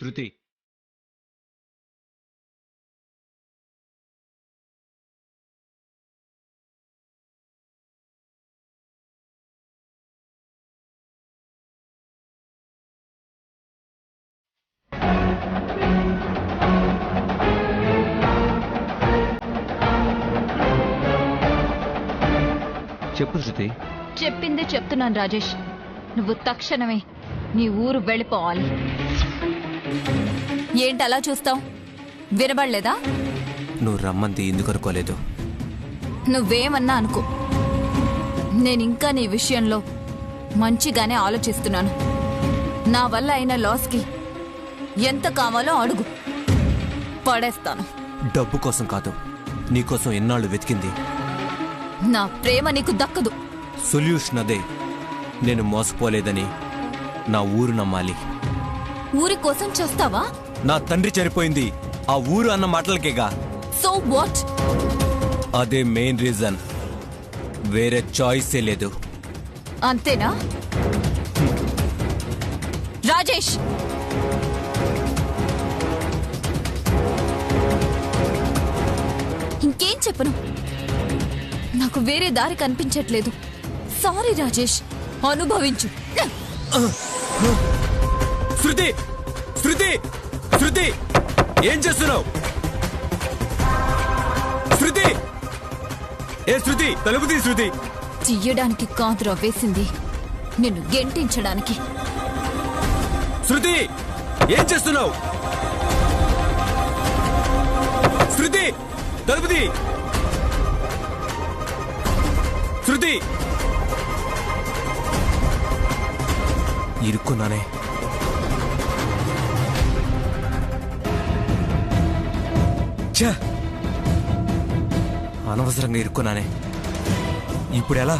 శృతి, చెప్పు శృతి. చెప్పింది చెప్తున్నాను రాజేష్, నువ్వు తక్షణమే నీ ఊరు వెళ్ళిపోవాలి. ఏంటి అలా చూస్తావు? వినబడలేదా? నువ్వు రమ్మంది ఎందుకు అనుకోలేదు. నువ్వేమన్నా అనుకో, నేనింకా నీ విషయంలో మంచిగానే ఆలోచిస్తున్నాను. నా వల్ల అయిన లాస్కి ఎంత కావాలో అడుగు, పడేస్తాను. డబ్బు కోసం కాదు, నీకోసం ఎన్నాళ్ళు వెతికింది. నా ప్రేమ నీకు దక్కదు. సొల్యూషన్ అదే. నేను మోసపోలేదని నా ఊరు నమ్మాలి. ఊరి కోసం చేస్తావా? నా తండ్రి చనిపోయింది ఆ ఊరు అన్న మాటలకేగా. So what? అదే మెయిన్ రీజన్, వేరే చాయిసే లేదు. అంతేనా రాజేష్? ఇంకేం చెప్పను, నాకు వేరే దారి కనిపించట్లేదు. సారీ రాజేష్, అనుభవించు. శృతి, శృతి, శృతి, ఏం చేస్తున్నావు? శృతి, ఏ శృతి, తలుపు తీ శృతి. తీయడానికి కాదురా వేసింది, నిన్ను గెంటించడానికి. శృతి, ఏం చేస్తున్నావు? శృతి, తలుపు తీ. శృతి, ఇరుక్కున్నానే. ఛ, అనవసరంగా ఇరుక్కున్నానే. ఇప్పుడు ఎలా?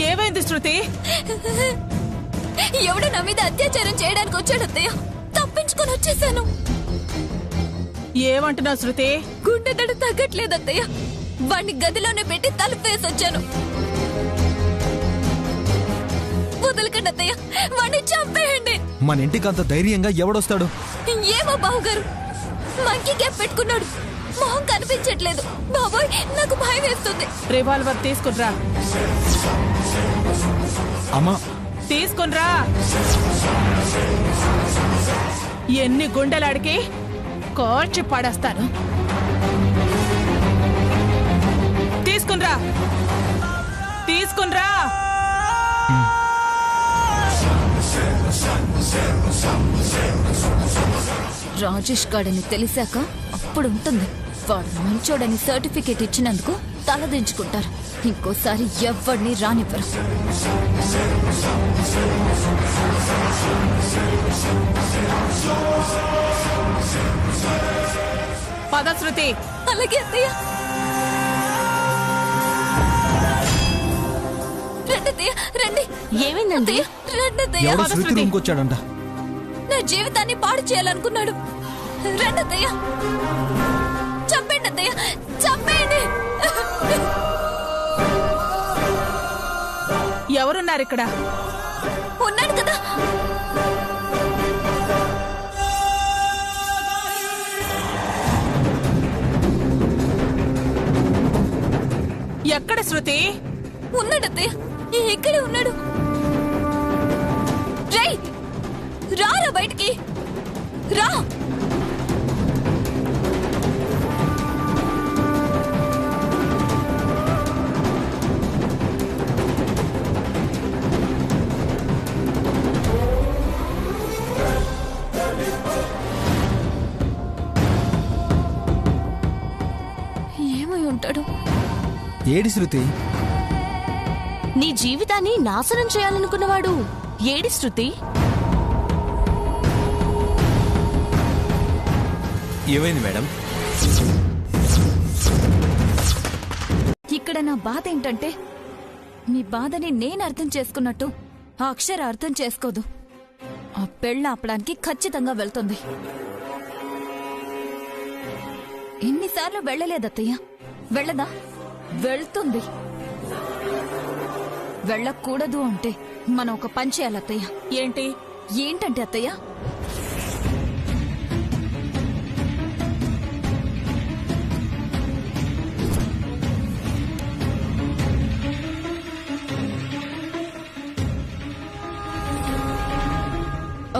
ఏమైంది శృతి? ఎవడో నా మీద అత్యాచారం చేయడానికి వచ్చాడు అత్తయ్య, తప్పించుకొని వచ్చేసాను. ఏమంటున్నావు శృతి? గుండె దడ తగ్గట్లేదు అత్తయ్య, వాడిని గదిలోనే పెట్టి తలుపు వేసి వచ్చాను. వదలకండి అత్తయ్య, వాడిని చంపేయండి. మన ఇంటికి అంత ధైర్యంగా ఎవడొస్తాడు? ఏమో బావగారు, మంకీ క్యాప్ పెట్టుకున్నాడు, మొహం కనిపించట్లేదు. బాబాయ్, నాకు భయం వేస్తుంది. రివాల్వర్ తీసుకునిరా. అమ్మా, తీసుకునిరా. ఎన్ని గుండెలాడికి కోర్చి పడేస్తాను. తీసుకునిరా, తీసుకునిరా. రాజేష్ గాడని తెలిసాక అప్పుడు ఉంటుంది. వాడు మంచోడని సర్టిఫికేట్ ఇచ్చినందుకు తలదించుకుంటారు. ఇంకోసారి ఎవరిని రానివ్వరు. పద శృతి. అలాగే అత్తయ్య. రండి అత్తయ్య, రండి. ఏమైందండి? రండి అత్తయ్య. వచ్చాడంట. నా జీవితాన్ని పాడు చేయాలనుకున్నాడు. రండి అత్తయ్య, చంపేయండి అత్తయ్య, చంపేయండి. ఎవరున్నారు ఇక్కడ? ఉన్నాడు కదా. ఎక్కడ శృతి? ఉన్నాడు అత్తయ్య, ఇక్కడే ఉన్నాడు. రేయ్, రారా బయటికి, రా. ఏమై ఉంటాడు? ఏడి శృతి? నీ జీవితాన్ని నాశనం చేయాలనుకున్నవాడు ఏడి శృతి? ఏమైంది మేడం? ఇక్కడ నా బాధ ఏంటంటే, మీ బాధని నేను అర్థం చేసుకున్నట్టు ఆ అక్షర అర్థం చేసుకోదు. ఆ పెళ్ళ ఆపడానికి ఖచ్చితంగా వెళ్తుంది. ఎన్నిసార్లు వెళ్ళలేదత్తయ్య? వెళ్ళదా? వెళ్తుంది. వెళ్ళకూడదు అంటే మనం ఒక పని చేయాలి అత్తయ్య. ఏంటి? ఏంటంటే అత్తయ్య,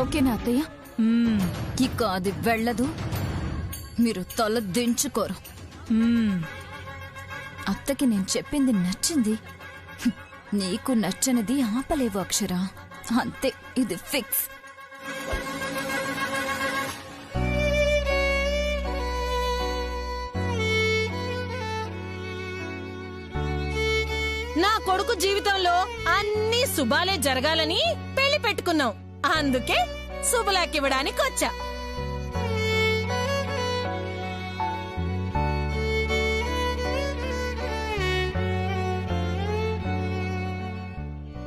ఓకేనా అత్తయ్య? ఇక అది వెళ్ళదు, మీరు తల దించుకోరు. అత్తకి నేను చెప్పింది నచ్చింది, నీకు నచ్చనిది ఆపలేవు అక్షర. అంతే, ఇది ఫిక్స్. నా కొడుకు జీవితంలో అన్ని శుభాలే జరగాలని పెళ్లి పెట్టుకున్నాం. అందుకే శుభలాకివ్వడానికి వచ్చా.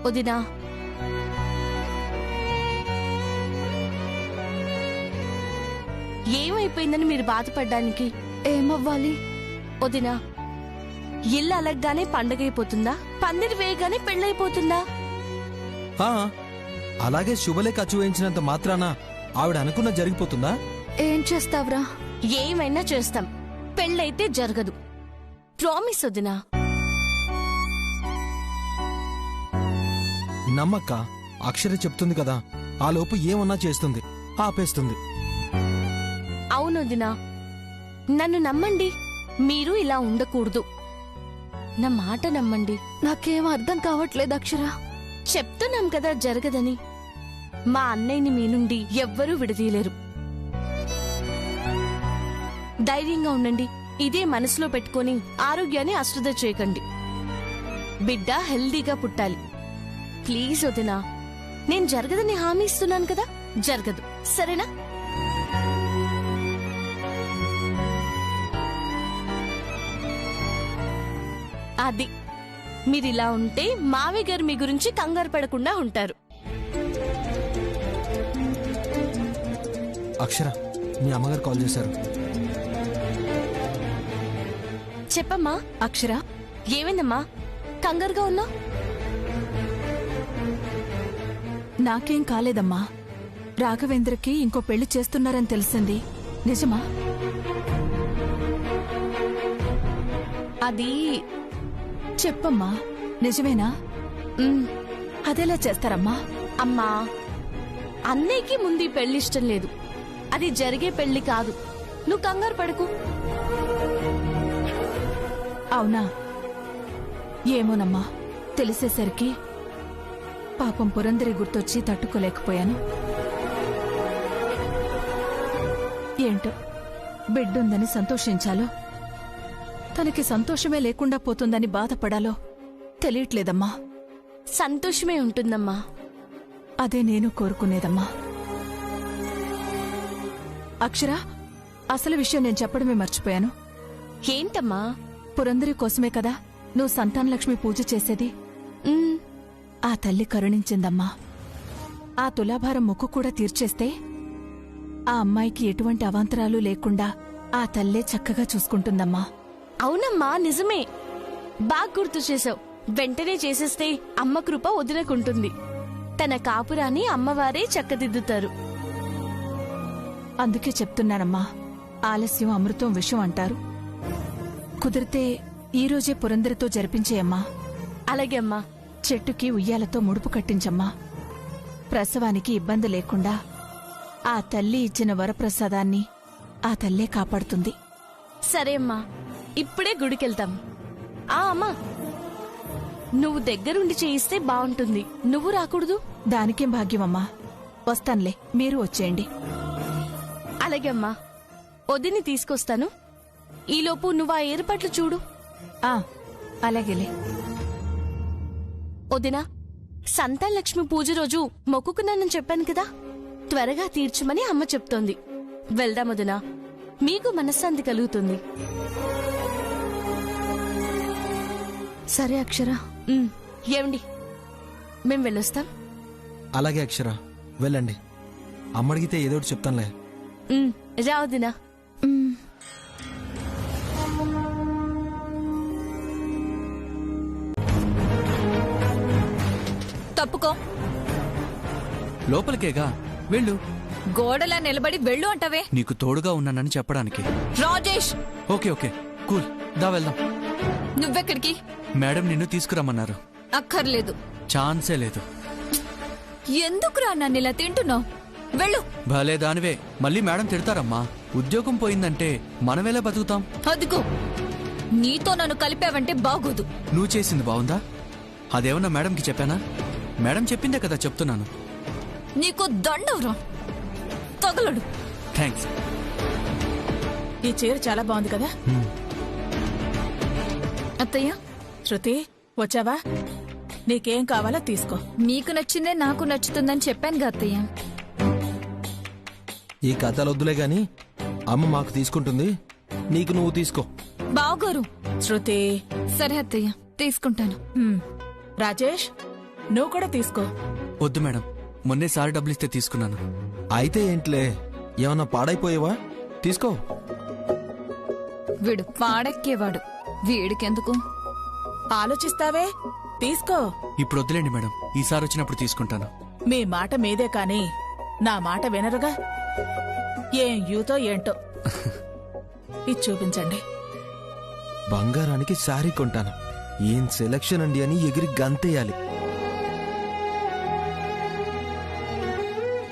వదినా, ఏమైపోయిందని మీరు బాధపడ్డానికి? ఏమవ్వాలి వదినా, ఇల్లు అలగ్గానే పండగైపోతుందా? పందిరి వేయగానే పెళ్ళైపోతుందా? ఆ, అలాగే శుభలేఖ అచ్చు వేయించినంత మాత్రాన ఆవిడ అనుకున్న జరిగిపోతుందా? ఏం చేస్తావ్రా? ఏమైనా చేస్తాం, పెళ్ళైతే జరగదు. ప్రామిస్ వదినా. నమ్మక్క, అక్షర చెప్తుంది కదా, ఆ లోపు ఏమన్నా చేస్తుంది, ఆపేస్తుంది. అవును వదినా, నన్ను నమ్మండి. మీరు ఇలా ఉండకూడదు. నా మాట నమ్మండి. నాకేం అర్థం కావట్లేదు అక్షర. చెప్తున్నాం కదా జరగదని. మా అన్నయ్యని మీ నుండి ఎవ్వరూ విడదీయలేరు. ధైర్యంగా ఉండండి. ఇదే మనసులో పెట్టుకొని ఆరోగ్యాన్ని అశ్రద్ధ చేయకండి. బిడ్డ హెల్దీగా పుట్టాలి. ప్లీజ్ వదినా, నేను జరగదని హామీ ఇస్తున్నాను కదా, జరగదు. సరేనా? అది మీరిలా ఉంటే మావయ్య గారు మీ గురించి కంగారు పడకుండా ఉంటారు. అక్షర, మీ అమ్మగారు కాల్ చేశారు. చెప్పమ్మా. అక్షర, ఏమైందమ్మా కంగారుగా ఉన్నా? నాకేం కాలేదమ్మా. రాఘవేంద్రకి ఇంకో పెళ్లి చేస్తున్నారని తెలిసింది. నిజమా? అది చెప్పమ్మా, నిజమేనా? అదెలా చేస్తారమ్మా? అమ్మా, అన్నయ్యకి ముందు ఈ పెళ్లి ఇష్టం లేదు. అది జరిగే పెళ్లి కాదు. నువ్వు కంగారు పడకు. అవునా? ఏమోనమ్మా, తెలిసేసరికి పాపం పురందరి గుర్తొచ్చి తట్టుకోలేకపోయాను. ఏంటో, బిడ్డుందని సంతోషించాలో, తనకి సంతోషమే లేకుండా పోతుందని బాధపడాలో తెలియట్లేదమ్మా. సంతోషమే ఉంటుందమ్మా. అదే నేను కోరుకునేదమ్మా. అక్షర, అసలు విషయం నేను చెప్పడమే మర్చిపోయాను. ఏంటమ్మా? పురందరి కోసమే కదా నువ్వు సంతానలక్ష్మి పూజ చేసేది. ఆ తల్లి కరుణించిందమ్మా. ఆ తులాభారం మొక్కు కూడా తీర్చేస్తే ఆ అమ్మాయికి ఎటువంటి అవాంతరాలు లేకుండా ఆ తల్లే చక్కగా చూసుకుంటుందమ్మా. అవునమ్మా, నిజమే. బాగా గుర్తు చేసావు. వెంటనే చేసేస్తే అమ్మ కృప వదినకుంటుంది. తన కాపురాన్ని అమ్మవారే చక్కదిద్దుతారు. అందుకే చెప్తున్నానమ్మా, ఆలస్యం అమృతం విషం అంటారు. కుదిరితే ఈరోజే పురందరితో జరిపించేయమ్మా. అలాగే అమ్మా. చెట్టుకి ఉయ్యాలతో ముడుపు కట్టించమ్మా. ప్రసవానికి ఇబ్బంది లేకుండా ఆ తల్లి ఇచ్చిన వరప్రసాదాన్ని ఆ తల్లే కాపాడుతుంది. సరే అమ్మా, ఇప్పుడే గుడికెళ్తాం. అమ్మా, నువ్వు దగ్గరుండి చేయిస్తే బావుంటుంది. నువ్వు రాకూడదు? దానికేం భాగ్యమమ్మా. వస్తాన్లే, మీరు వచ్చేయండి. అలాగే అమ్మా. వదిని తీసుకొస్తాను. ఈలోపు నువ్వు ఆ ఏర్పాట్లు చూడు. అలాగేలే. వదినా, సంతానలక్ష్మి పూజ రోజు మొక్కుకున్నానని చెప్పాను కదా, త్వరగా తీర్చమని అమ్మ చెప్తోంది. వెళ్దాం వదినా, మీకు మనశ్శాంతి కలుగుతుంది. సరే అక్షర. ఏమండి, మేం వెళ్ళొస్తాం. అలాగే అక్షర, వెళ్ళండి. అమ్మడిగితే ఏదోటి చెప్తానులే. రా వదినా. తప్పుకో. లోపలికేగా వెళ్ళు. గోడలా నిలబడి వెళ్ళు అంటావే. నీకు తోడుగా ఉన్నానని చెప్పడానికి. రాజేష్, ఓకే ఓకే కూల్, దా వెళ్దాం. నువ్వెక్కడికి? మేడం నిన్ను తీసుకురమ్మన్నారు. అక్కర్లేదు. ఛాన్సే లేదు. ఎందుకురా నన్ను ఇలా తింటున్నావు? వెళ్ళు. భలే దానివే, మళ్ళీ మేడం తిడతారమ్మా. ఉద్యోగం పోయిందంటే మనమేలా బతుకుతాం? అదిగో, నీతో నన్ను కలిపావంటే బాగోదు. నువ్వు చేసింది బాగుందా? అదేమన్నా మేడంకి చెప్పానా? మేడం చెప్పిందే కదా చెప్తున్నాను. నీకు దండవరా, తగలడు. థ్యాంక్స్. ఈ చీర చాలా బాగుంది కదా. అత్తయ్య, శృతి వచ్చావా? నీకేం కావాలో తీసుకో. నీకు నచ్చిందే నాకు నచ్చుతుందని చెప్పాను అత్తయ్య. ఈ కథలు వద్దులే గాని అమ్మ మాకు తీసుకుంటుంది, నీకు నువ్వు తీసుకో. బావగారు. శృతి. సరే అత్తయ్య, తీసుకుంటాను. రాజేష్, నువ్వు కూడా తీసుకో. వద్దు మేడం, మొన్నే సారి డబ్బులిస్తే తీసుకున్నాను. అయితే ఏంట్లే, ఏమన్నా పాడైపోయేవా? తీసుకో. వీడు పాడెక్కేవాడు, వీడికెందుకు? ఆలోచిస్తావే, తీసుకో. ఇప్పుడు వద్దులేండి మేడం, ఈసారి వచ్చినప్పుడు తీసుకుంటాను. మీ మాట మీదే కాని నా మాట వినరుగా. ఏం యూతో ఏంటో. ఇది చూపించండి. బంగారానికి శారీ కొంటాను, ఏం సెలక్షన్ అండి అని ఎగిరి గంతేయాలి.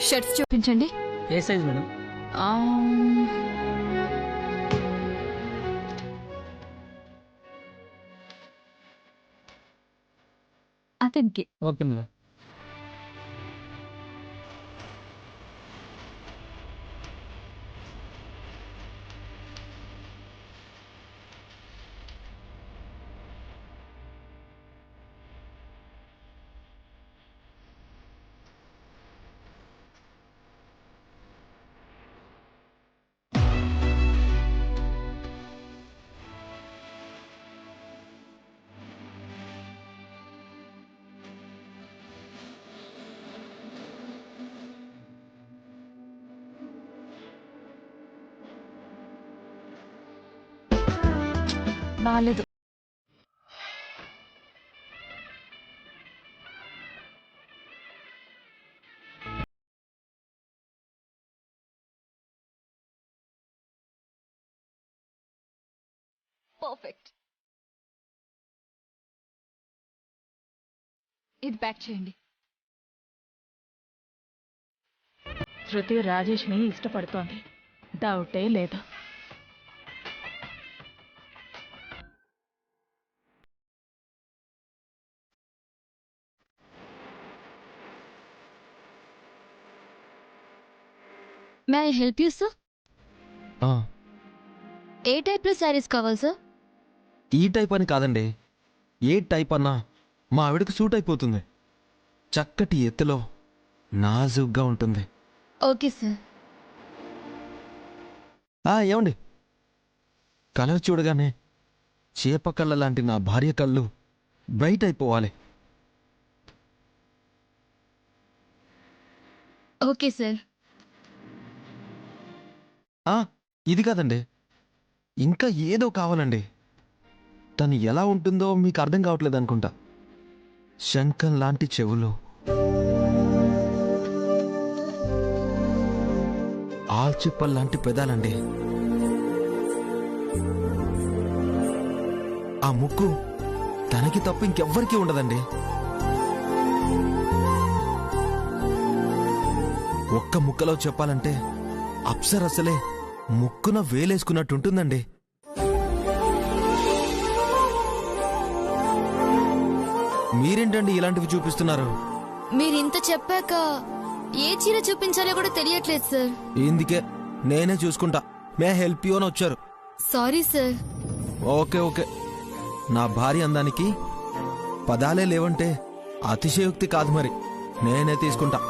షర్ట్స్ చూపించండి. ఏ సైజ్ మేడం? అతనికి. Okay madam. బాలేదు. పర్ఫెక్ట్. ఇది ప్యాక్ చేయండి. శృతి రాజేష్ ని ఇష్టపడుతోంది, డౌటే లేదు. May I help you sir? ఆ, ఏ టైప్లో శారీస్ కావాలి సార్? ఈ టైప్ అని కాదండి, ఏ టైప్ అన్నా మా ఆవిడకి సూట్ అయిపోతుంది. చక్కటి ఎత్తులో నాజుగ్గా ఉంటుంది. Okay sir. ఏమండి, కలర్ చూడగానే చేప కళ్ళ లాంటి నా భార్య కళ్ళు బ్రైట్ అయిపోవాలి. Okay sir. ఇది కాదండి, ఇంకా ఏదో కావాలండి. తను ఎలా ఉంటుందో మీకు అర్థం కావట్లేదు అనుకుంటా. శంఖం లాంటి చెవులు, ఆల్చిప్పల్ లాంటి పెదాలండి. ఆ ముక్కు తనకి తప్ప ఇంకెవ్వరికీ ఉండదండి. ఒక్క ముక్కలో చెప్పాలంటే అప్సరసలే ముక్కున వేలేసుకున్నట్టుంటుందండి. మీరేంటండి ఇలాంటివి చూపిస్తున్నారు? మీరింత చెప్పాక ఏ చీర చూపించాలో కూడా తెలియట్లేదు సార్. ఇందుకే నేనే చూసుకుంటా, మే హెల్ప్ యూ అని వచ్చారు. Sorry sir. ఓకే ఓకే, నా భార్య అందానికి పదాలే లేవంటే అతిశయోక్తి కాదు, మరి నేనే తీసుకుంటా.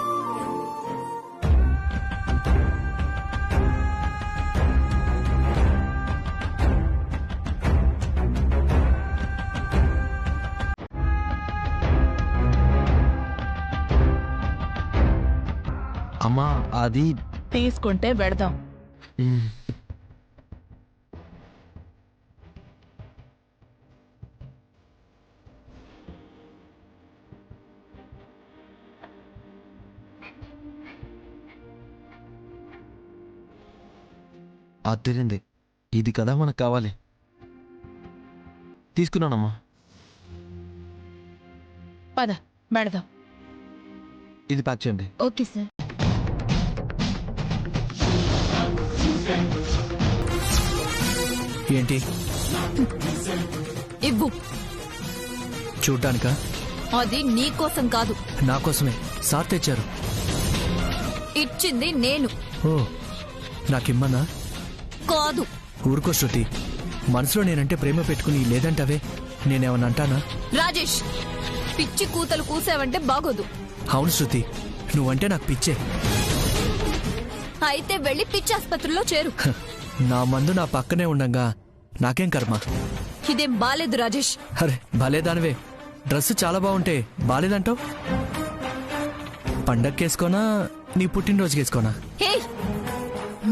అమ్మా అది తీసుకుంటే వెడదాం. మ్, తెలియంది. ఇది కదా మనకు కావాలి. తీసుకున్నానమ్మా. పద పెడదాం. ఇది ప్యాక్ చేయండి. Okay sir. ఏంటి ఇవ్వు. చూడ్డానికా? అది నీ కోసం కాదు, నా కోసమే. సార్ తెచ్చారు. ఇచ్చింది నేను ఓ, నాకిమ్మన్నా? కాదు. ఊరుకో శృతి, మనసులో నేనంటే ప్రేమ పెట్టుకుని లేదంటవే. నేనేమన్నా అంటానా? రాజేష్, పిచ్చి కూతలు కూసావంటే బాగోదు. అవును శృతి, నువ్వంటే నాకు పిచ్చే. అయితే వెళ్ళి పిచ్చి ఆసుపత్రిలో చేరు. నా మందు నా పక్కనే ఉండంగా నాకేం కర్మ. ఇదేం బాలేదు రాజేష్. అరే భలేదానివే, డ్రెస్ చాలా బాగుంటే బాలేదంటావు. పండక్కేసుకోనా నీ పుట్టినరోజుకేసుకోనా? హే,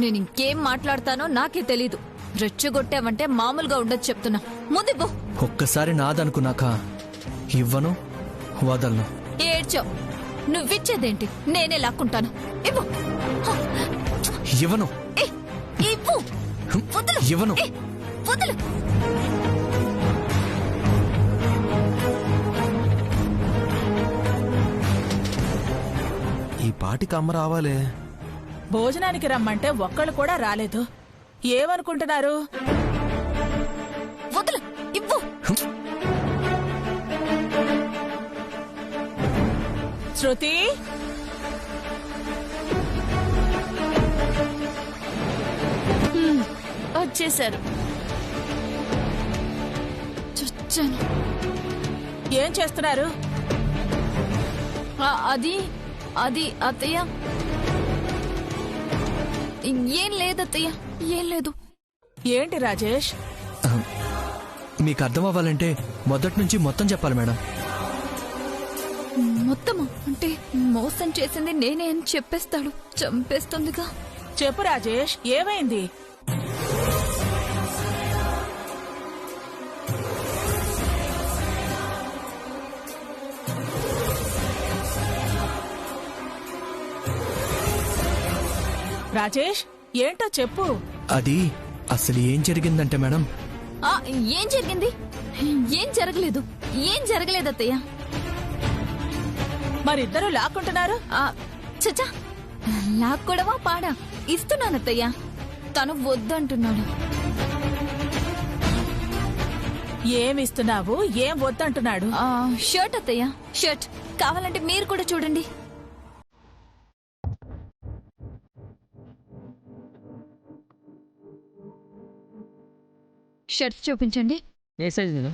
నేను ఇంకేం మాట్లాడతానో నాకే తెలీదు. రెచ్చగొట్టావంటే మామూలుగా ఉండదు చెప్తున్నా. ముందు ఒక్కసారి నాదనుకున్నాక ఇవ్వను, వదలను. ఏడ్చావు. నువ్విచ్చేదేంటి? నేనే లాక్కుంటాను. ఇవ్వు. ఇవ్వను. ఏ, ఇవ్వు. వదలు. ఇవ్వను. ఏ, వదలు. ఈ పాటికి అమ్మ రావాలే. భోజనానికి రమ్మంటే ఒక్కళ్ళు కూడా రాలేదు. ఏమనుకుంటున్నారు? వదలు. ఇవ్వు. శృతి, వచ్చేసారు. చచ్చాను. ఏం చేస్తున్నారు? అది అది అత్తయ్య, ఏం లేదు అత్తయ్య, ఏం లేదు. ఏంటి రాజేష్? మీకు అర్థం అవ్వాలంటే మొదటి నుంచి మొత్తం చెప్పాలి మేడం. మొత్తమా? అంటే మోసం చేసింది నేనే అని చెప్పేస్తాడు. చంపేస్తుందిగా. చెప్పు రాజేష్, ఏమైంది? రాజేష్, ఏంటో చెప్పు. అది అసలు ఏం జరిగిందంటే మేడం, ఏం జరిగింది? ఏం జరగలేదు. ఏం జరగలేదు అత్తయ్య. మరిద్దరూ లాక్కుంటున్నారు. చచ్చా, లాక్కోడమా పాడా? ఇస్తున్నానత్తయ్య. తను వద్దంటున్నాడు. ఏమిస్తున్నావు? ఏం వద్దంటున్నాడు? షర్ట్ అత్తయ్య, షర్ట్. కావాలంటే మీరు కూడా చూడండి. షర్ట్స్ చూపించండి. ఏ సైజ్ నేను?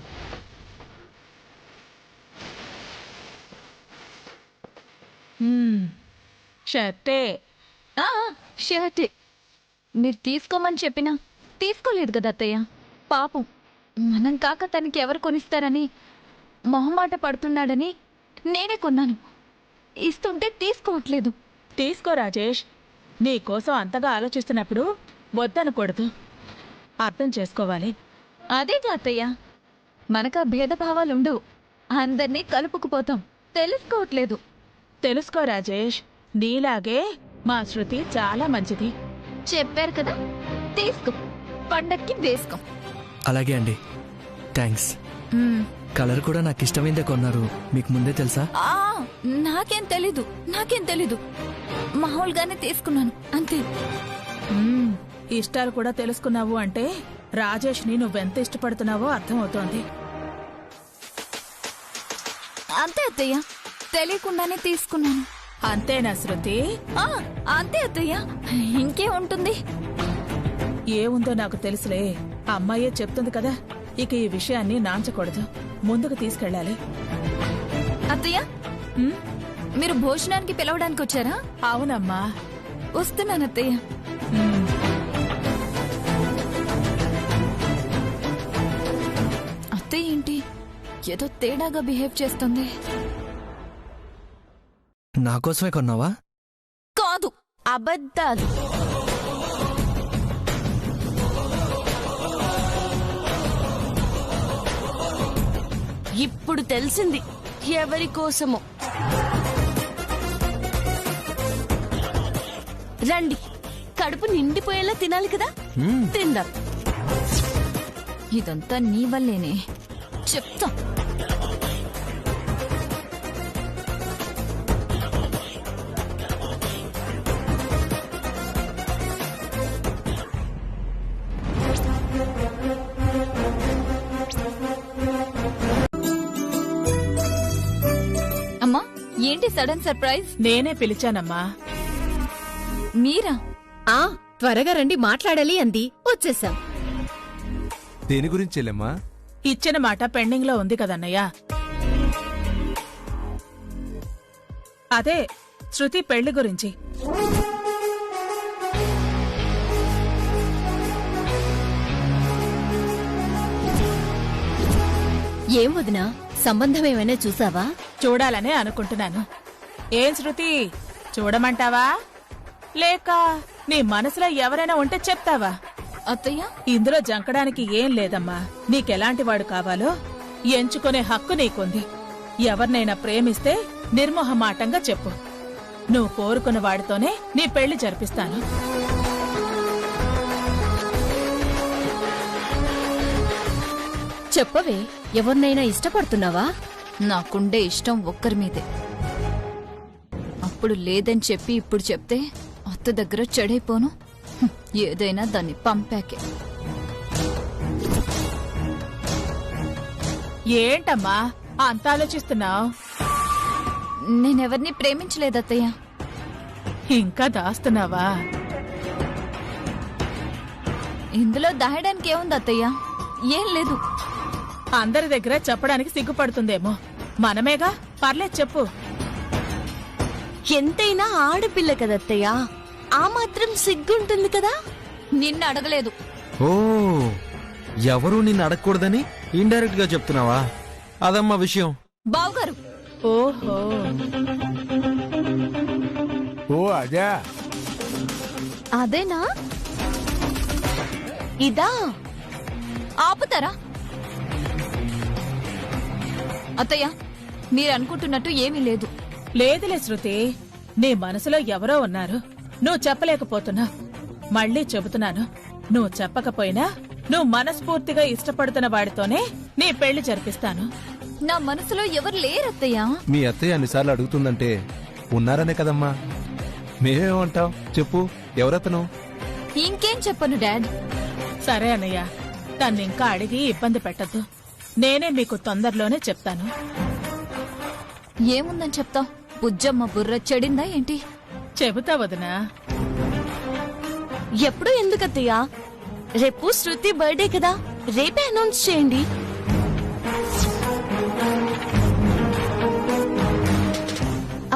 షర్టే. షర్టే. మీరు తీసుకోమని చెప్పినా తీసుకోలేదు కదా అత్తయ్య. పాపం, మనం కాక తనకి ఎవరు కొనిస్తారని మొహమాట పడుతున్నాడని నేనే కొన్నాను. ఇస్తుంటే తీసుకోవట్లేదు. తీసుకో రాజేష్. నీకోసం అంతగా ఆలోచిస్తున్నప్పుడు వద్దనకూడదు. అర్థం చేసుకోవాలి. అదేగా అత్తయ్య, మనకా భేదభావాలుండవు. అందరినీ కలుపుకుపోతాం. తెలుసుకోవట్లేదు. తెలుసుకో రాజేష్. నీలాగే మా శృతి చాలా మంచిది. చెప్పారు కదా, తీసుకో. పండక్కి వేసుకో. అలాగే అండి, థ్యాంక్స్. కలర్ కూడా నాకు ఇష్టమైందే కొన్నారు. మీకు ముందే తెలుసా? నాకేం తెలీదు. మామూలుగానే తీసుకున్నాను అంతే. ఇష్టాలు కూడా తెలుసుకున్నావు అంటే రాజేష్ ని నువ్వెంత ఇష్టపడుతున్నావో అర్థమవుతోంది. అంతే అత్తయ్య, తెలియకుండానే తీసుకున్నాను. అంతేనా శృతి? అంతే అత్తయ్య, ఇంకే ఉంటుంది. ఏముందో నాకు తెలుసులే. అమ్మాయే చెప్తుంది కదా. ఇక ఈ విషయాన్ని నాంచకూడదు. ముందుకు తీసుకెళ్ళాలి. అత్తయ్య, మీరు భోజనానికి పిలవడానికి వచ్చారా? అవునమ్మా, వస్తున్నాను అత్తయ్య. అత్తయ్య ఏంటి ఏదో తేడాగా బిహేవ్ చేస్తుంది? నా కోసమే కొన్నావా? కాదు, అబద్ధాలు. ఇప్పుడు తెలిసింది ఎవరి కోసమో. రండి, కడుపు నిండిపోయేలా తినాలి కదా. తిందాం. ఇదంతా నీ వల్లేనే చెప్తా. అమ్మా, ఏంటి సడన్ సర్ప్రైజ్? నేనే పిలిచానమ్మా. మీరా? ఆ త్వరగా రండి, మాట్లాడాలి అంది. వచ్చేసాం. దేని గురించి చెల్లెమ్మా? ఇచ్చిన మాట పెండింగ్ లో ఉంది కదన్నయ్యా. అదే శృతి పెళ్లి గురించి. ఏం వదినా, సంబంధం ఏమైనా చూసావా? చూడాలనే అనుకుంటున్నాను. ఏం శృతి, చూడమంటావా లేక నీ మనసులో ఎవరైనా ఉంటే చెప్తావా? అత్తయ్య, ఇందులో జంకడానికి ఏం లేదమ్మా. నీకెలాంటి వాడు కావాలో ఎంచుకునే హక్కు నీకుంది. ఎవరినైనా ప్రేమిస్తే నిర్మోహమాటంగా చెప్పు. నువ్వు కోరుకున్న వాడితోనే నీ పెళ్లి జరిపిస్తాను. చెప్పవే, ఎవరినైనా ఇష్టపడుతున్నావా? నాకుండే ఇష్టం ఒక్కరి మీదే. అప్పుడు లేదని చెప్పి ఇప్పుడు చెప్తే అత్త దగ్గర చెడైపోను. ఏదైనా దాన్ని పంపాకే. ఏంటమ్మా అంత ఆలోచిస్తున్నావు? నేనెవరిని ప్రేమించలేదత్తయ్య. ఇంకా దాస్తున్నావా? ఇందులో దాయడానికి ఏముంది అత్తయ్య? ఏం లేదు. అందరి దగ్గర చెప్పడానికి సిగ్గుపడుతుందేమో. మనమేగా, పర్లేదు చెప్పు. ఎంతైనా ఆడపిల్ల కదత్తయ్యా, ఆ మాత్రం సిగ్గుంటుంది కదా. నిన్ను అడగలేదు. ఓ, ఎవరూ నిన్ను అడగకూడదని ఇండైరెక్ట్ గా చెప్తున్నావా? అదమ్మా విషయం. బావగారు, ఓహో, ఓ అదే. అదేనా? ఇదా? ఆపుతారా? అత్తయ్య, మీరు అనుకుంటున్నట్టు ఏమీ లేదు. లేదులే శృతి, నీ మనసులో ఎవరో ఉన్నారు. నువ్వు చెప్పలేకపోతున్నావు. మళ్ళీ చెబుతున్నాను, నువ్వు చెప్పకపోయినా నువ్వు మనస్ఫూర్తిగా ఇష్టపడుతున్న వాడితోనే నీ పెళ్లి జరిపిస్తాను. నా మనసులో ఎవరు లేరత్తయ్య. మీ అత్తయ్య అన్నిసార్లు అడుగుతుందంటే ఉన్నారనే కదమ్మా. మేమేమంటావు చెప్పు, ఎవరతను? ఇంకేం చెప్పను డాడ్. సరే అన్నయ్య, తన్నింకా అడిగి ఇబ్బంది పెట్టద్దు. నేనే మీకు తొందరలోనే చెప్తాను. ఏముందని చెప్తావ్? బుజ్జమ్మ బుర్ర చెడిందా ఏంటి? చెబుతా వదినా. ఎప్పుడు ఎందుకత్తయ్యా? రేపు శృతి బర్త్డే కదా, రేపే అనౌన్స్ చేయండి.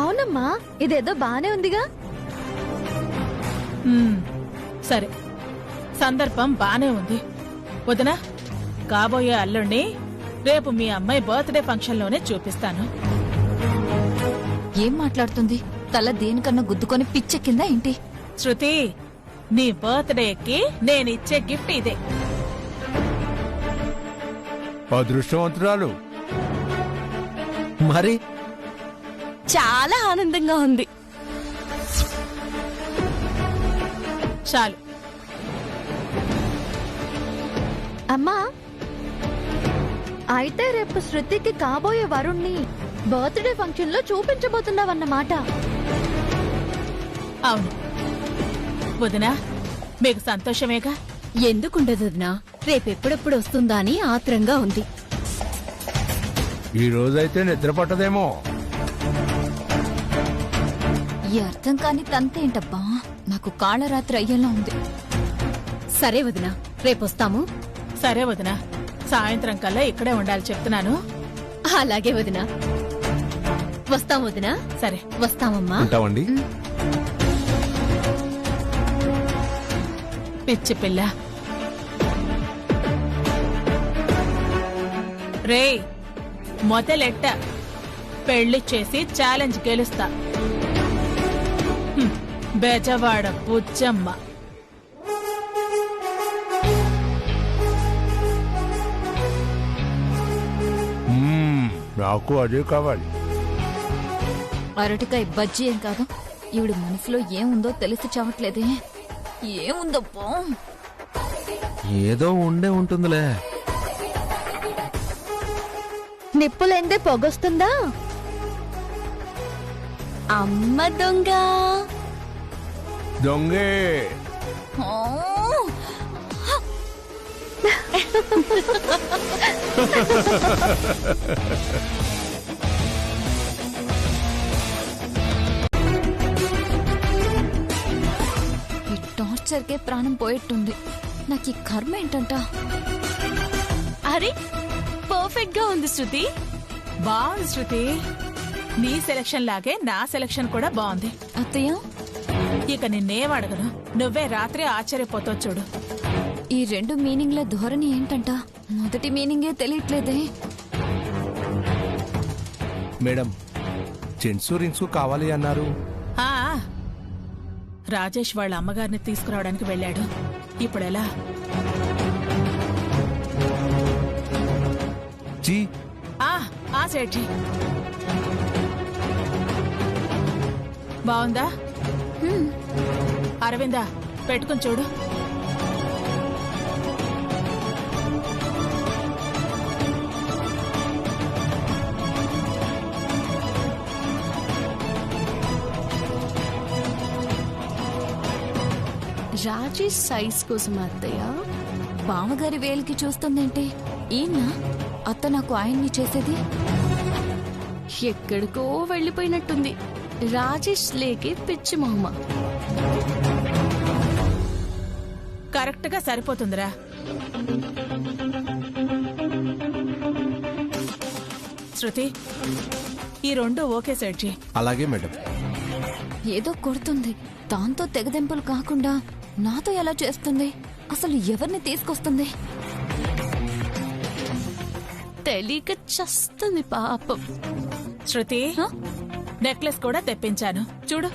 అవునమ్మా, ఇదేదో బానే ఉందిగా. సరే, సందర్భం బానే ఉంది. వదినా, కాబోయే అల్లుణ్ణి రేపు మీ అమ్మాయి బర్త్డే ఫంక్షన్లోనే చూపిస్తాను. ఏం మాట్లాడుతుంది? తల దేనికన్నా గుద్దుకొని పిచ్చెక్కిందా ఏంటి? శృతి, నీ బర్త్డేకి నేనిచ్చే గిఫ్ట్ ఇదే. అదృష్టవంతురాలు. మరి చాలా ఆనందంగా ఉంది. చాలు. అమ్మా, అయితే రేపు శృతికి కాబోయే వరుణ్ణి బర్త్డే ఫంక్షన్ లో చూపించబోతున్నావన్నమాట. అవును వదినా, మీకు సంతోషమేగా? ఎందుకుండదు వదినా, రేపెప్పుడెప్పుడు వస్తుందా అని ఆత్రంగా ఉంది. ఈ రోజైతే నిద్ర పట్టదేమో. ఈ అర్థం కాని తంతేంటబ్బా, నాకు కాళరాత్రి అయ్యేలా ఉంది. సరే వదినా, రేపొస్తాము. సరే వదినా, సాయంత్రం కల్లా ఇక్కడే ఉండాలి చెప్తున్నాను. అలాగే వదినా. వస్తాం వదినా. సరే, వస్తామమ్మా. ఉంటామండి. పిచ్చి పిల్ల. రే, మొదలెట్ట పెళ్లి చేసి ఛాలెంజ్ గెలుస్తా. బెజవాడ బుజ్జమ్మ. నాకు అదే కావాలి. అరటికాయ బజ్జీ ఏం కాదు. ఈవిడ మనసులో ఏముందో తెలిసి చావట్లేదే. ఏముందబ్బా? ఏదో ఉండే ఉంటుందిలే. నిప్పులేందే పొగొస్తుందా? అమ్మ దొంగ. దొంగే. ఈ టార్చర్కే ప్రాణం పోయేట్టుంది. నాకు ఈ కర్మ ఏంటంట. అరే పర్ఫెక్ట్ గా ఉంది శృతి. బాగుంది శృతి. నీ సెలక్షన్ లాగే నా సెలక్షన్ కూడా బాగుంది. అత్తయ్య, ఇక నిన్నేం అడగను, నువ్వే రాత్రి ఆశ్చర్యపోతావు చూడు. ఈ రెండు మీనింగ్ల ధోరణి ఏంటంట? మొదటి మీనింగే తెలియట్లేదే. మేడం, జెంట్స్ రింగ్స్ కావాలి అన్నారు. ఆ రాజేష్ వాళ్ళ అమ్మగారిని తీసుకురావడానికి వెళ్ళాడు. ఇప్పుడెలా? జీ. ఆ సేఠీ, బాగుందా? అరవిందా, పెట్టుకుని చూడు. రాజేష్ సైజ్ కోసం అత్తయ్య. బావగారి వేలికి చూస్తుందేంటి? ఈయన అత్త నాకు ఆయన్ని చేసేది. ఎక్కడికో వెళ్ళిపోయినట్టుంది. రాజేష్ లేకే పిచ్చి మొహమ్మ. కరెక్ట్ గా సరిపోతుందిరా. శృతి, ఈ రెండు ఓకే సేఠీ. అలాగే మేడం. ఏదో కొడుతుంది. దాంతో తెగదెంపులు కాకుండా నాతో ఎలా చేస్తుంది? అసలు ఎవరిని తీసుకొస్తుంది? తెలియక చస్తుంది పాపం. శృతి, నెక్లెస్ కూడా తెప్పించాను చూడు.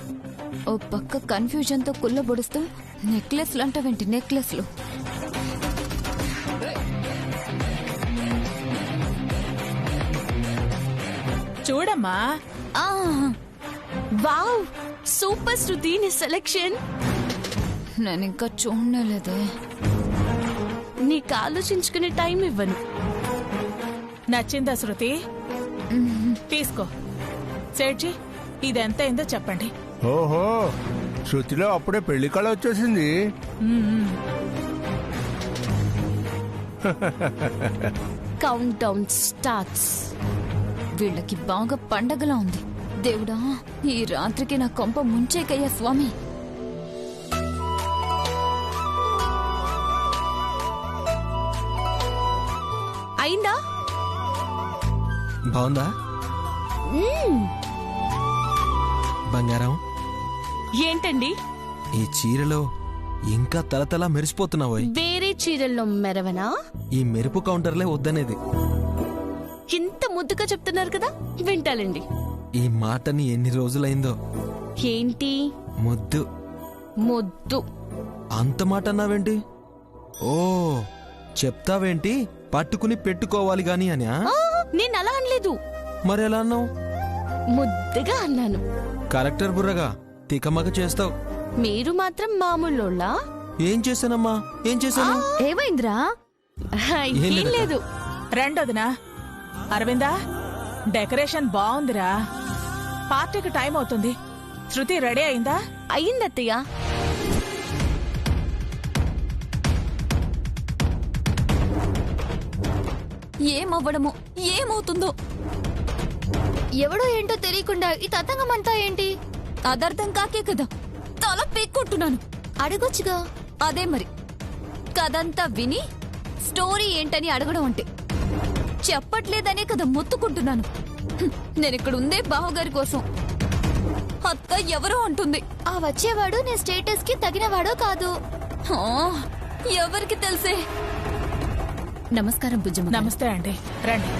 ఓ పక్క కన్ఫ్యూజన్ తో కుల్లబొడుస్తూ నెక్లెస్లు అంటావేంటి? నెక్లెస్లు చూడమ్మా. వావ్, సూపర్ శృతి నీ సెలెక్షన్. నేను ఇంకా చూడలేదే. నీకు ఆలోచించుకునే టైం ఇవ్వను. నచ్చిందా శృతి? తీసుకో. సేఠీ, ఇదెంత అయిందో చెప్పండి. ఓహో, శృతిలో అప్పుడే పెళ్లి కళ వచ్చేసింది. Count down starts. వీళ్ళకి బాగా పండగలా ఉంది. దేవుడా, ఈ రాత్రికి నా కొంప ముంచేకయ్యా స్వామి. అయిందా? బాగుందా బంగారం? ఏంటండి ఈ చీరలో ఇంకా తలతలా మెరిసిపోతున్నావు. వేరే చీరల్లో మెరవనా? ఈ మెరుపు కౌంటర్లే వద్దనేది. ఇంత ముద్దుగా చెప్తున్నారు కదా, వింటాలండి. ఈ మాటని ఎన్ని రోజులైందో. ఏంటి ముద్దు? ముద్దు అంత మాట అన్నావేంటి? ఓ, చెప్తావేంటి పట్టుకుని పెట్టుకోవాలి గాని అని? నేను అలా అనలేదు. మరి ఎలా అన్నావు? ముద్దుగా అన్నాను. కరెక్టర్ బుర్రగా తికమక చేస్తావు. మీరు మాత్రం మామూలులా. ఏం చేశానమ్మా? ఏం చేశాను? ఏమైందిరా? ఏం లేదు. రెండోదినా. అరవిందా, డెకరేషన్ బాగుందిరా. పార్టీకి టైం అవుతుంది. శృతి రెడీ అయిందా? అయ్యిందత్తయ్య. ఏమవ్వడమో ఏమవుతుందో. ఎవడో ఏంటో తెలియకుండా ఈ తతంగమంతా ఏంటి? అదర్థం కాకే కదా తల పీక్కుంటున్నాను. అడగొచ్చుగా. అదే మరి, కదంతా విని స్టోరీ ఏంటని అడగడం అంటే. చెప్పట్లేదనే కదా మొత్తుకుంటున్నాను. నేనిక్కడ ఉందే బావగారి కోసం. అత్త ఎవరో అంటుంది. ఆ వచ్చేవాడు నీ స్టేటస్ కి తగినవాడో కాదు. ఎవరికి తెలిసే. నమస్కారం బుజ్జమ్మ. నమస్తే అండి, రండి.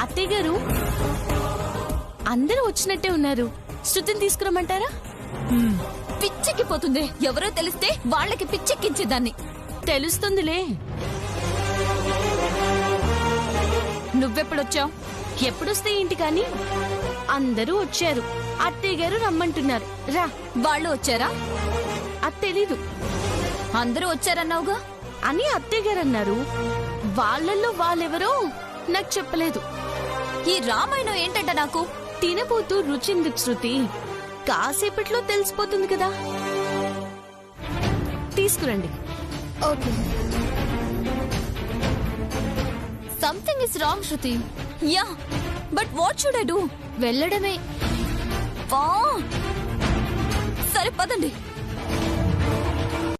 అత్తయ్య గారు, అందరూ వచ్చినట్టే ఉన్నారు. శృతిని తీసుకురమ్మంటారా? పిచ్చెక్కిపోతుంది. ఎవరో తెలిస్తే వాళ్ళకి పిచ్చెక్కించేదాన్ని. తెలుస్తుందిలే. నువ్వెప్పుడొచ్చావు? ఎప్పుడొస్తే ఏంటి కానీ అందరూ వచ్చారు. అత్తయ్య గారు రమ్మంటున్నారు. రా. వాళ్ళు వచ్చారా? అది తెలీదు. అందరూ వచ్చారన్నావుగా అని అత్తయ్య గారు అన్నారు. వాళ్ళల్లో వాళ్ళెవరో నాకు చెప్పలేదు. ఈ రామాయణం ఏంటంట నాకు? తినబోతూ రుచింది శృతి. కాసేపట్లో తెలిసిపోతుంది కదా. తీసుకురండి. Okay. Something is wrong Shruti. Yeah, but what should I do? వెళ్ళడమే. సరే పదండి.